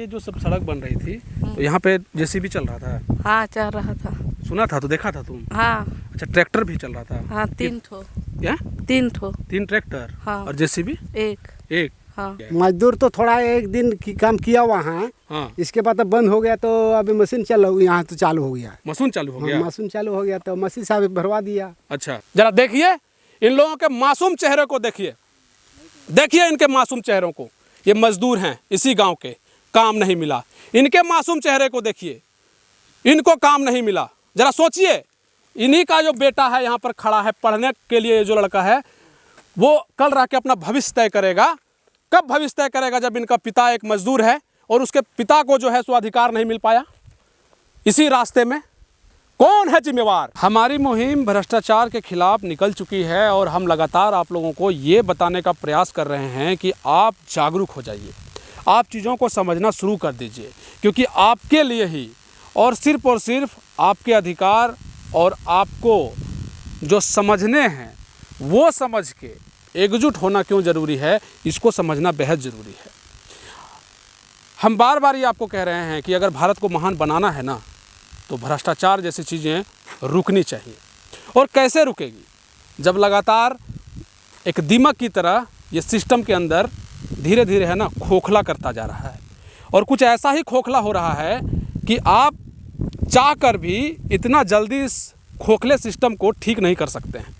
ये जो सब सड़क बन रही थी तो यहाँ पे जेसीबी चल रहा था? हाँ चल रहा था। सुना था तो देखा था तुम? हाँ। अच्छा, ट्रैक्टर भी चल रहा था? हाँ 3 ठो। क्या? 3 ठो। 3 ट्रैक्टर? हाँ। और जेसीबी? एक। हाँ। मजदूर तो थोड़ा एक दिन की काम किया वहाँ। हाँ। इसके बाद तो बंद हो गया, तो अभी मशीन चल यहाँ तो चालू हो गया। मशीन चालू हो गया? मशीन चालू हो गया तो मशीन साहब भरवा दिया। अच्छा, जरा देखिए इन लोगों के मासूम चेहरे को, देखिए इनके मासूम चेहरों को। ये मजदूर हैं इसी गांव के, काम नहीं मिला। इनके मासूम चेहरे को देखिए, इनको काम नहीं मिला। जरा सोचिए, इन्हीं का जो बेटा है यहाँ पर खड़ा है पढ़ने के लिए, ये जो लड़का है वो कल रह के अपना भविष्य तय करेगा। कब भविष्य तय करेगा? जब इनका पिता एक मजदूर है और उसके पिता को जो है सो अधिकार नहीं मिल पाया इसी रास्ते में। कौन है जिम्मेवार? हमारी मुहिम भ्रष्टाचार के खिलाफ निकल चुकी है और हम लगातार आप लोगों को ये बताने का प्रयास कर रहे हैं कि आप जागरूक हो जाइए, आप चीज़ों को समझना शुरू कर दीजिए, क्योंकि आपके लिए ही और सिर्फ आपके अधिकार और आपको जो समझने हैं वो समझ के एकजुट होना क्यों ज़रूरी है, इसको समझना बेहद ज़रूरी है। हम बार बार ये आपको कह रहे हैं कि अगर भारत को महान बनाना है ना, तो भ्रष्टाचार जैसी चीज़ें रुकनी चाहिए। और कैसे रुकेगी? जब लगातार एक दीमक की तरह ये सिस्टम के अंदर धीरे धीरे है ना खोखला करता जा रहा है, और कुछ ऐसा ही खोखला हो रहा है कि आप चाह कर भी इतना जल्दी इस खोखले सिस्टम को ठीक नहीं कर सकते हैं।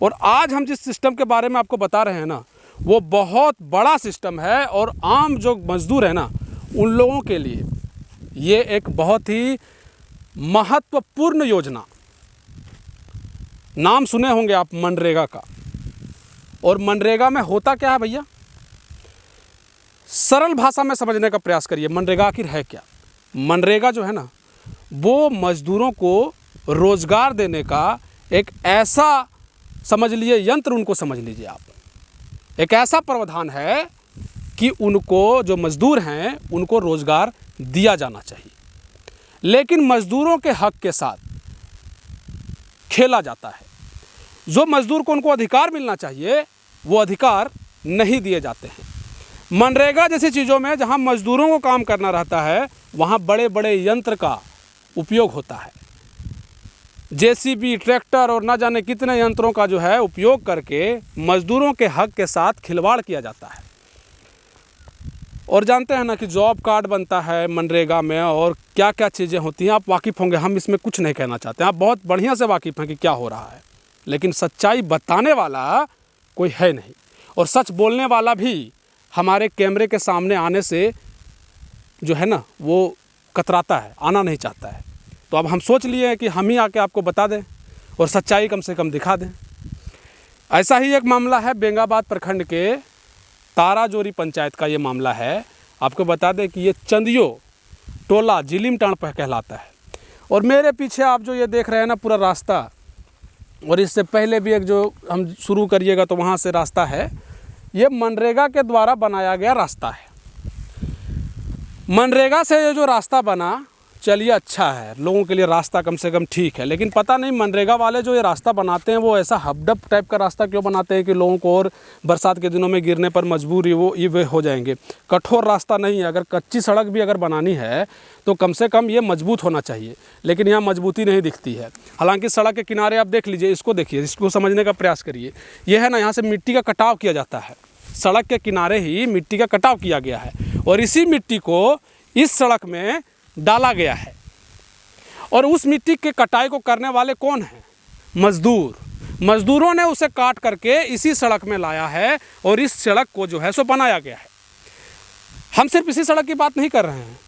और आज हम जिस सिस्टम के बारे में आपको बता रहे हैं ना, वो बहुत बड़ा सिस्टम है, और आम जो मजदूर है ना उन लोगों के लिए ये एक बहुत ही महत्वपूर्ण योजना, नाम सुने होंगे आप मनरेगा का। और मनरेगा में होता क्या है भैया? सरल भाषा में समझने का प्रयास करिए, मनरेगा आखिर है क्या? मनरेगा जो है ना वो मजदूरों को रोजगार देने का एक ऐसा समझ लीजिए यंत्र, उनको समझ लीजिए आप, एक ऐसा प्रावधान है कि उनको जो मजदूर हैं उनको रोजगार दिया जाना चाहिए। लेकिन मजदूरों के हक के साथ खेला जाता है। जो मजदूर को उनको अधिकार मिलना चाहिए वो अधिकार नहीं दिए जाते हैं। मनरेगा जैसी चीज़ों में जहां मजदूरों को काम करना रहता है वहां बड़े बड़े यंत्र का उपयोग होता है। जेसीबी, ट्रैक्टर और ना जाने कितने यंत्रों का जो है उपयोग करके मजदूरों के हक के साथ खिलवाड़ किया जाता है। और जानते हैं ना कि जॉब कार्ड बनता है मनरेगा में और क्या क्या चीज़ें होती हैं, आप वाकिफ़ होंगे, हम इसमें कुछ नहीं कहना चाहते, आप बहुत बढ़िया से वाकिफ़ हैं कि क्या हो रहा है। लेकिन सच्चाई बताने वाला कोई है नहीं, और सच बोलने वाला भी हमारे कैमरे के सामने आने से जो है ना वो कतराता है, आना नहीं चाहता है। तो अब हम सोच लिए कि हम ही आके आपको बता दें और सच्चाई कम से कम दिखा दें। ऐसा ही एक मामला है बेंगाबाद प्रखंड के ताराजोरी पंचायत का, ये मामला है। आपको बता दें कि ये चंदियो टोला जिलीमटाण पर कहलाता है। और मेरे पीछे आप जो ये देख रहे हैं ना पूरा रास्ता, और इससे पहले भी एक जो हम शुरू करिएगा तो वहाँ से रास्ता है, ये मनरेगा के द्वारा बनाया गया रास्ता है। मनरेगा से ये जो रास्ता बना, चलिए अच्छा है, लोगों के लिए रास्ता कम से कम ठीक है। लेकिन पता नहीं मनरेगा वाले जो ये रास्ता बनाते हैं वो ऐसा हबडप टाइप का रास्ता क्यों बनाते हैं कि लोगों को और बरसात के दिनों में गिरने पर मजबूर ये हो जाएंगे। कठोर रास्ता नहीं है, अगर कच्ची सड़क भी अगर बनानी है तो कम से कम ये मजबूत होना चाहिए, लेकिन यहाँ मजबूती नहीं दिखती है। हालांकि सड़क के किनारे आप देख लीजिए, इसको देखिए, इसको समझने का प्रयास करिए। ये है ना, यहाँ से मिट्टी का कटाव किया जाता है, सड़क के किनारे ही मिट्टी का कटाव किया गया है, और इसी मिट्टी को इस सड़क में डाला गया है। और उस मिट्टी के कटाई को करने वाले कौन हैं? मजदूर। मजदूरों ने उसे काट करके इसी सड़क में लाया है और इस सड़क को जो है सो बनाया गया है। हम सिर्फ इसी सड़क की बात नहीं कर रहे हैं,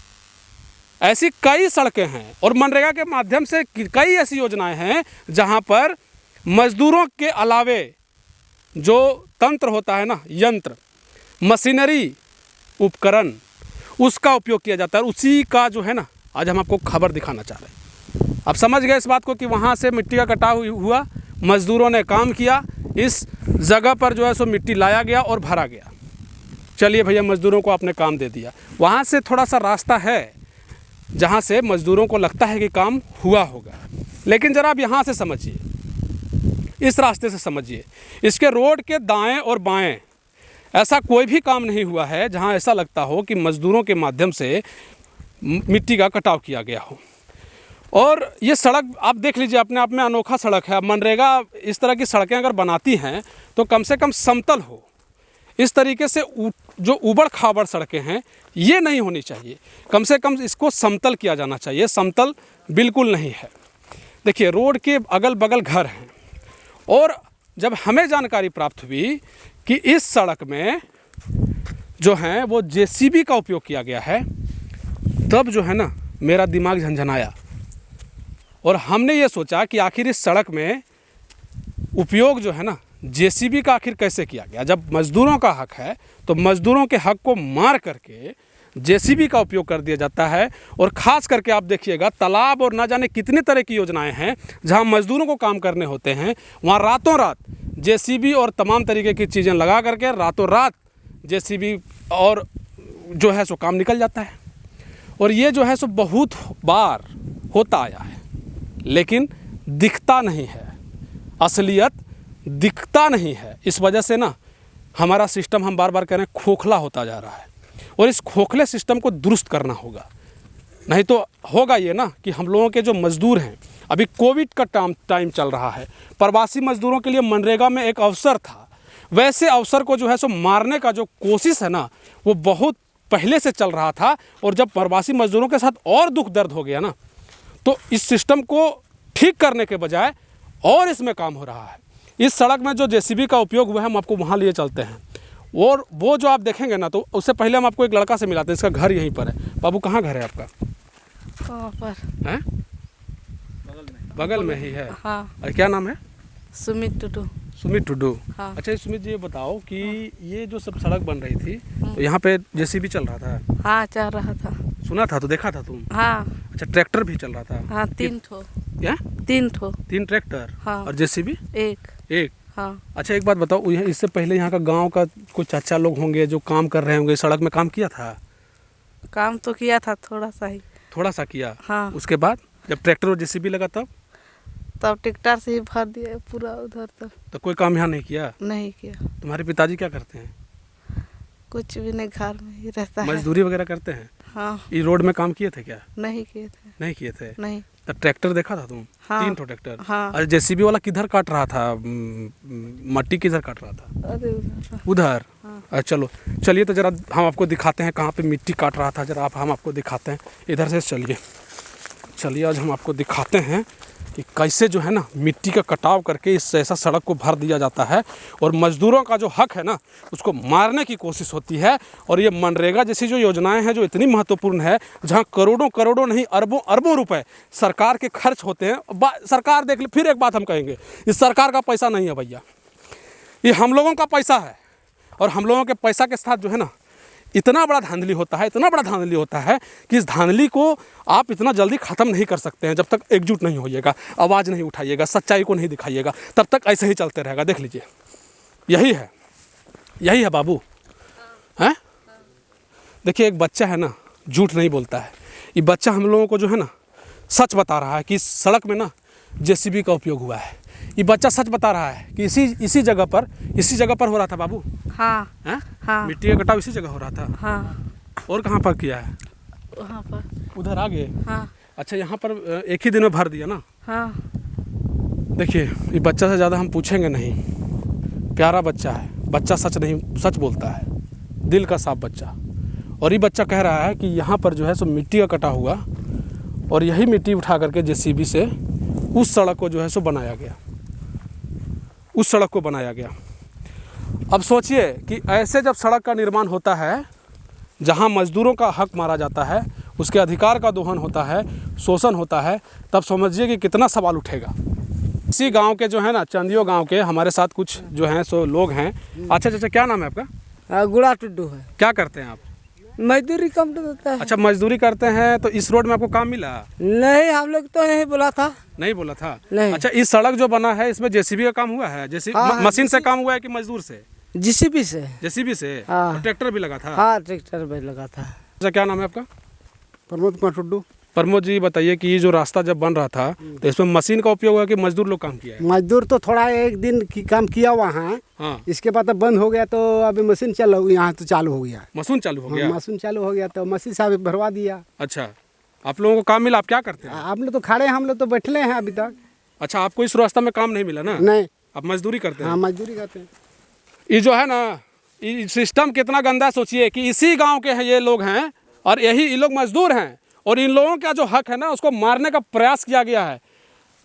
ऐसी कई सड़कें हैं और मनरेगा के माध्यम से कई ऐसी योजनाएं हैं जहां पर मजदूरों के अलावे जो तंत्र होता है ना, यंत्र, मशीनरी, उपकरण, उसका उपयोग किया जाता है। उसी का जो है ना आज हम आपको खबर दिखाना चाह रहे हैं। आप समझ गए इस बात को कि वहाँ से मिट्टी का कटाव हुआ, मजदूरों ने काम किया, इस जगह पर जो है सो मिट्टी लाया गया और भरा गया। चलिए भैया, मजदूरों को आपने काम दे दिया। वहाँ से थोड़ा सा रास्ता है जहाँ से मजदूरों को लगता है कि काम हुआ होगा, लेकिन ज़रा आप यहाँ से समझिए, इस रास्ते से समझिए, इसके रोड के दाएं और बाएं ऐसा कोई भी काम नहीं हुआ है जहां ऐसा लगता हो कि मजदूरों के माध्यम से मिट्टी का कटाव किया गया हो। और ये सड़क आप देख लीजिए, अपने आप में अनोखा सड़क है। मनरेगा इस तरह की सड़कें अगर बनाती हैं तो कम से कम समतल हो। इस तरीके से जो उबड़ खाबड़ सड़कें हैं ये नहीं होनी चाहिए, कम से कम इसको समतल किया जाना चाहिए। समतल बिल्कुल नहीं है। देखिए, रोड के अगल बगल घर हैं और जब हमें जानकारी प्राप्त हुई कि इस सड़क में जो है वो जेसीबी का उपयोग किया गया है, तब जो है ना मेरा दिमाग झंझनाया और हमने ये सोचा कि आखिर इस सड़क में उपयोग जो है ना जेसीबी का आखिर कैसे किया गया। जब मज़दूरों का हक है तो मज़दूरों के हक को मार करके जेसीबी का उपयोग कर दिया जाता है। और ख़ास करके आप देखिएगा, तालाब और ना जाने कितने तरह की योजनाएं हैं जहां मज़दूरों को काम करने होते हैं, वहां रातों रात जेसीबी और तमाम तरीके की चीज़ें लगा करके रातों रात जेसीबी और जो है सो काम निकल जाता है। और ये जो है सो बहुत बार होता आया है, लेकिन दिखता नहीं है, असलियत दिखता नहीं है। इस वजह से ना हमारा सिस्टम, हम बार बार कह रहे हैं, खोखला होता जा रहा है और इस खोखले सिस्टम को दुरुस्त करना होगा। नहीं तो होगा ये ना कि हम लोगों के जो मज़दूर हैं, अभी कोविड का टाइम चल रहा है, प्रवासी मज़दूरों के लिए मनरेगा में एक अवसर था, वैसे अवसर को जो है सो मारने का जो कोशिश है ना वो बहुत पहले से चल रहा था। और जब प्रवासी मज़दूरों के साथ और दुख दर्द हो गया ना, तो इस सिस्टम को ठीक करने के बजाय और इसमें काम हो रहा है। इस सड़क में जो जेसीबी का उपयोग हुआ है, हम आपको वहाँ लिए चलते हैं और वो जो आप देखेंगे ना, तो उससे पहले हम आपको एक लड़का से मिलाते हैं। इसका घर यहीं पर है। बाबू, कहाँ घर है आपका? कहाँ पर हैं? बगल में ही है। हाँ। और क्या नाम है? सुमित टुडू। सुमित टुडू। हाँ। अच्छा सुमित जी, ये बताओ कि ये जो सब सड़क बन रही थी तो यहाँ पे जेसीबी चल रहा था? हाँ, चल रहा था। सुना था, तो देखा था तुम? हाँ। अच्छा, ट्रैक्टर भी चल रहा था? हाँ, 3 ठो। क्या? 3 ठो। 3 ट्रैक्टर? हाँ। और जेसीबी? एक। हाँ। अच्छा, एक बात बताओ, इससे पहले यहाँ का गांव का कुछ चाचा लोग होंगे जो काम कर रहे होंगे, सड़क में काम किया था? काम तो किया था, थोड़ा सा ही। थोड़ा सा किया? हाँ। उसके बाद जब ट्रैक्टर और जेसीबी लगा तब ट्रैक्टर से ही भर दिया पूरा उधर तक। तो कोई काम यहाँ नहीं किया? नहीं किया। तुम्हारे पिताजी क्या करते हैं? कुछ भी नहीं, घर में ही रहता है। मजदूरी वगैरह करते हैं? हाँ। ये रोड में काम किए थे क्या? नहीं किए थे। नहीं किए थे? नहीं। तो ट्रैक्टर देखा था तुम? हाँ। 3 ठो ट्रैक्टर? हाँ। और जेसीबी वाला किधर काट रहा था? मट्टी किधर काट रहा था? अरे उधर। उधर? हाँ। चलिए तो जरा हम आपको दिखाते हैं कहाँ पे मिट्टी काट रहा था। जरा हम आपको दिखाते हैं, इधर से चलिए आज हम आपको दिखाते हैं कि कैसे जो है ना मिट्टी का कटाव करके इस ऐसा सड़क को भर दिया जाता है और मज़दूरों का जो हक है ना उसको मारने की कोशिश होती है। और ये मनरेगा जैसी जो योजनाएं हैं जो इतनी महत्वपूर्ण है, जहां करोड़ों नहीं अरबों रुपए सरकार के खर्च होते हैं। सरकार देख ले, फिर एक बात हम कहेंगे, इस सरकार का पैसा नहीं है भैया, ये हम लोगों का पैसा है। और हम लोगों के पैसा के साथ जो है ना इतना बड़ा धांधली होता है कि इस धांधली को आप इतना जल्दी ख़त्म नहीं कर सकते हैं। जब तक एकजुट नहीं होइएगा, आवाज़ नहीं उठाइएगा, सच्चाई को नहीं दिखाइएगा, तब तक ऐसे ही चलते रहेगा। देख लीजिए, यही है बाबू, हैं? देखिए, एक बच्चा है ना, झूठ नहीं बोलता है। ये बच्चा हम लोगों को जो है ना सच बता रहा है कि इस सड़क में ना जेसीबी का उपयोग हुआ है। ये बच्चा सच बता रहा है कि इसी जगह पर हो रहा था बाबू। हाँ। हैं? हाँ। मिट्टी का कटाव इसी जगह हो रहा था? हाँ। और कहाँ पर किया है? वहाँ पर। उधर आगे? हाँ। अच्छा, यहाँ पर एक ही दिन में भर दिया ना? हाँ। देखिए, ये बच्चा से ज़्यादा हम पूछेंगे नहीं, प्यारा बच्चा है, बच्चा सच बोलता है, दिल का साफ बच्चा। और ये बच्चा कह रहा है कि यहाँ पर जो है सो मिट्टी का कटा हुआ और यही मिट्टी उठा करके जेसीबी से उस सड़क को जो है सो बनाया गया। अब सोचिए कि ऐसे जब सड़क का निर्माण होता है, जहाँ मज़दूरों का हक मारा जाता है, उसके अधिकार का दोहन होता है, शोषण होता है, तब समझिए कि कितना सवाल उठेगा। इसी गांव के जो है ना, चंदियो गांव के हमारे साथ कुछ जो हैं सो लोग हैं। अच्छा, क्या नाम है आपका? गुड़ा टुड्डू है। क्या करते हैं आप? मजदूरी कम तो होता है। अच्छा, मजदूरी करते हैं। तो इस रोड में आपको काम मिला? नहीं, हम लोग तो नहीं बोला था। नहीं। अच्छा, इस सड़क जो बना है इसमें जेसीबी का काम हुआ है? हाँ, मशीन से काम हुआ है कि मजदूर से? जेसीबी से। हाँ। और ट्रैक्टर भी लगा था? हाँ, ट्रैक्टर भी लगा था। अच्छा, क्या नाम है आपका? प्रमोद कुमार टुड्डू। प्रमोद जी बताइए कि ये जो रास्ता जब बन रहा था तो इसमें मशीन का उपयोग हुआ कि मजदूर लोग काम किया है? मजदूर तो थोड़ा एक दिन की काम किया वहाँ, हाँ, इसके बाद अब बंद हो गया, तो अभी मशीन चल रही यहाँ तो चालू हो गया। मशीन चालू हो हाँ, गया। मशीन चालू हो गया तो मशीन से अभी भरवा दिया। अच्छा, आप लोगों को काम मिला? आप क्या करते हैं? आप लोग तो खड़े हैं, हम लोग तो बैठले हैं अभी तक। अच्छा, आपको इस रास्ता में काम नहीं मिला ना? नहीं, आप मजदूरी करते हैं? हाँ मजदूरी करते हैं। ये जो है ना, ये सिस्टम कितना गंदा है। सोचिए कि इसी गांव के हैं ये लोग हैं और यही ये लोग मजदूर हैं और इन लोगों का जो हक है ना उसको मारने का प्रयास किया गया है।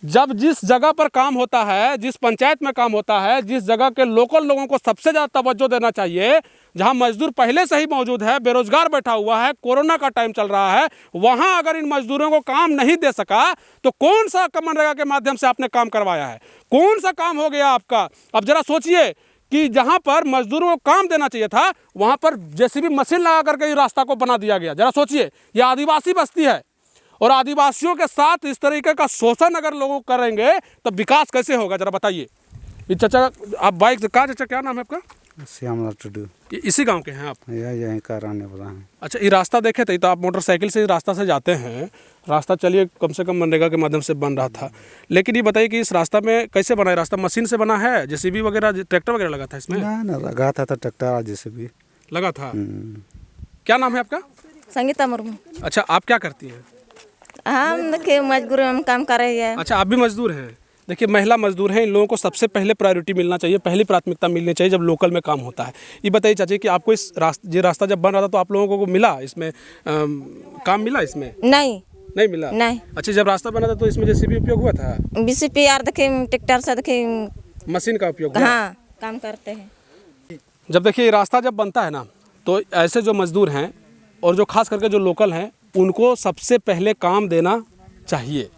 जब जिस जगह पर काम होता है, जिस पंचायत में काम होता है, जिस जगह के लोकल लोगों को सबसे ज़्यादा तवज्जो देना चाहिए, जहां मजदूर पहले से ही मौजूद है, बेरोजगार बैठा हुआ है, कोरोना का टाइम चल रहा है, वहां अगर इन मजदूरों को काम नहीं दे सका तो कौन सा मनरेगा के माध्यम से आपने काम करवाया है? कौन सा काम हो गया आपका? अब जरा सोचिए कि जहां पर मजदूरों को काम देना चाहिए था वहां पर जेसीबी मशीन लगा करके रास्ता को बना दिया गया। जरा सोचिए, ये आदिवासी बस्ती है और आदिवासियों के साथ इस तरीके का शोषण अगर लोग करेंगे तो विकास कैसे होगा? जरा बताइए। ये चाचा, आप बाइक से कहाँ? चाचा क्या नाम है आपका? श्यामलाल टुडू। इसी गांव के हैं आप? यहीं का रहने वाला है। अच्छा, ये रास्ता देखे थे तो आप मोटरसाइकिल से इस रास्ता से जाते हैं। रास्ता चलिए कम से कम मनरेगा के माध्यम से बन रहा था, लेकिन ये बताइए कि इस रास्ता में कैसे बना है? रास्ता मशीन से बना है? जेसीबी वगैरह, ट्रैक्टर वगैरह लगा था इसमें? ना लगा था तो ट्रैक्टर जैसे भी लगा था। क्या नाम है आपका? संगीता मुर्मू। अच्छा, आप क्या करती हैं? हम देखिए मजदूर हम काम कर रहे हैं। अच्छा, आप भी मजदूर हैं। देखिए, महिला मजदूर हैं, इन लोगों को सबसे पहले प्रायोरिटी मिलना चाहिए, पहली प्राथमिकता मिलनी चाहिए जब लोकल में काम होता है। ये बताइए चाची कि आपको इस रास्ता जब बन रहा था तो आप लोगों को मिला इसमें काम मिला इसमें? नहीं मिला। नहीं। अच्छा, जब रास्ता बना था तो इसमें जेसीबी उपयोग हुआ था? बीसीपीआर देखिए, ट्रैक्टर से देखिए, मशीन का उपयोग हुआ? हाँ काम करते हैं। जब देखिए ये रास्ता जब बनता है ना तो ऐसे जो मजदूर हैं और जो खास करके जो लोकल हैं उनको सबसे पहले काम देना चाहिए,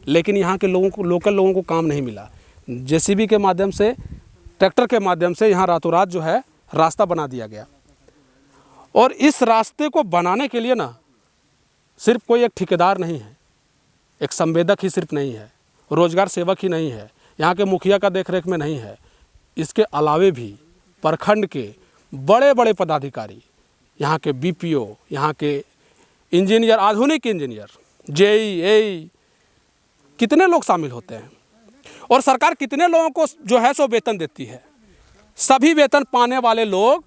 लेकिन यहाँ के लोगों को, लोकल लोगों को काम नहीं मिला। जेसीबी के माध्यम से, ट्रैक्टर के माध्यम से यहाँ रातों रात जो है रास्ता बना दिया गया। और इस रास्ते को बनाने के लिए ना सिर्फ कोई एक ठेकेदार नहीं है, एक संवेदक ही सिर्फ नहीं है, रोजगार सेवक ही नहीं है, यहाँ के मुखिया का देखरेख में नहीं है। इसके अलावे भी प्रखंड के बड़े बड़े पदाधिकारी, यहाँ के बीपीओ, यहाँ के इंजीनियर, आधुनिक इंजीनियर, जेई, एई, कितने लोग शामिल होते हैं और सरकार कितने लोगों को जो है सो वेतन देती है। सभी वेतन पाने वाले लोग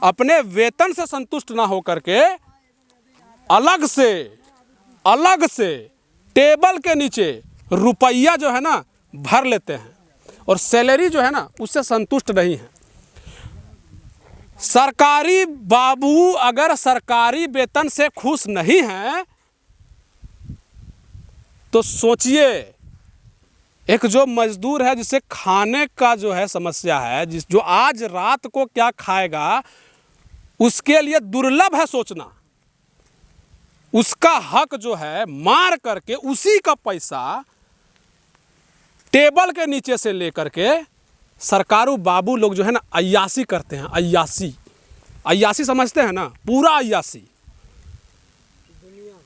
अपने वेतन से संतुष्ट ना होकर के अलग से टेबल के नीचे रुपया जो है ना भर लेते हैं और सैलरी जो है ना उससे संतुष्ट नहीं है। सरकारी बाबू अगर सरकारी वेतन से खुश नहीं है तो सोचिए, एक जो मजदूर है जिसे खाने का जो है समस्या है, जो आज रात को क्या खाएगा उसके लिए दुर्लभ है सोचना। उसका हक जो है मार करके उसी का पैसा टेबल के नीचे से लेकर के सरकारू बाबू लोग जो है ना अय्यासी करते हैं। अय्यासी समझते हैं ना? पूरा अय्यासी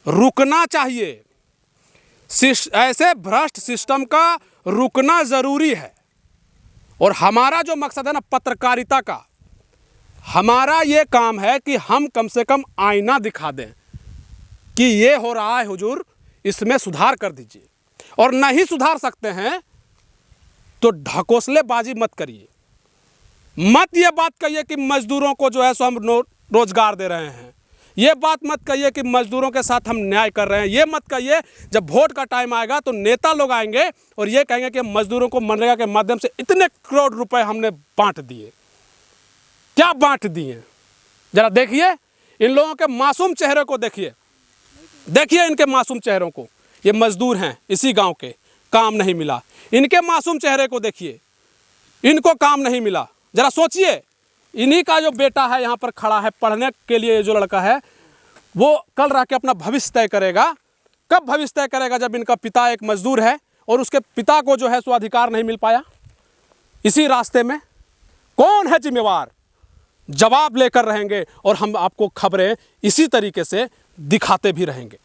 रुकना चाहिए। ऐसे भ्रष्ट सिस्टम का रुकना जरूरी है। और हमारा जो मकसद है ना पत्रकारिता का, हमारा ये काम है कि हम कम से कम आईना दिखा दें कि ये हो रहा है हुजूर, इसमें सुधार कर दीजिए। और नहीं सुधार सकते हैं तो ढकोसलेबाजी मत करिए, मत ये बात कहिए कि मजदूरों को जो है सो हम रोजगार दे रहे हैं। ये बात मत कहिए कि मजदूरों के साथ हम न्याय कर रहे हैं। ये मत कहिए जब वोट का टाइम आएगा तो नेता लोग आएंगे और ये कहेंगे कि मजदूरों को मनरेगा के माध्यम से इतने करोड़ रुपए हमने बांट दिए। क्या बांट दिए? जरा देखिए इन लोगों के मासूम चेहरे को, देखिए इनके मासूम चेहरों को। ये मजदूर हैं इसी गांव के, काम नहीं मिला। इनके मासूम चेहरे को देखिए, इनको काम नहीं मिला। जरा सोचिए, इन्हीं का जो बेटा है यहाँ पर खड़ा है पढ़ने के लिए, जो लड़का है वो कल रह के अपना भविष्य तय करेगा। कब भविष्य तय करेगा? जब इनका पिता एक मजदूर है और उसके पिता को जो है सो अधिकार नहीं मिल पाया। इसी रास्ते में कौन है जिम्मेवार? जवाब लेकर रहेंगे और हम आपको खबरें इसी तरीके से दिखाते भी रहेंगे।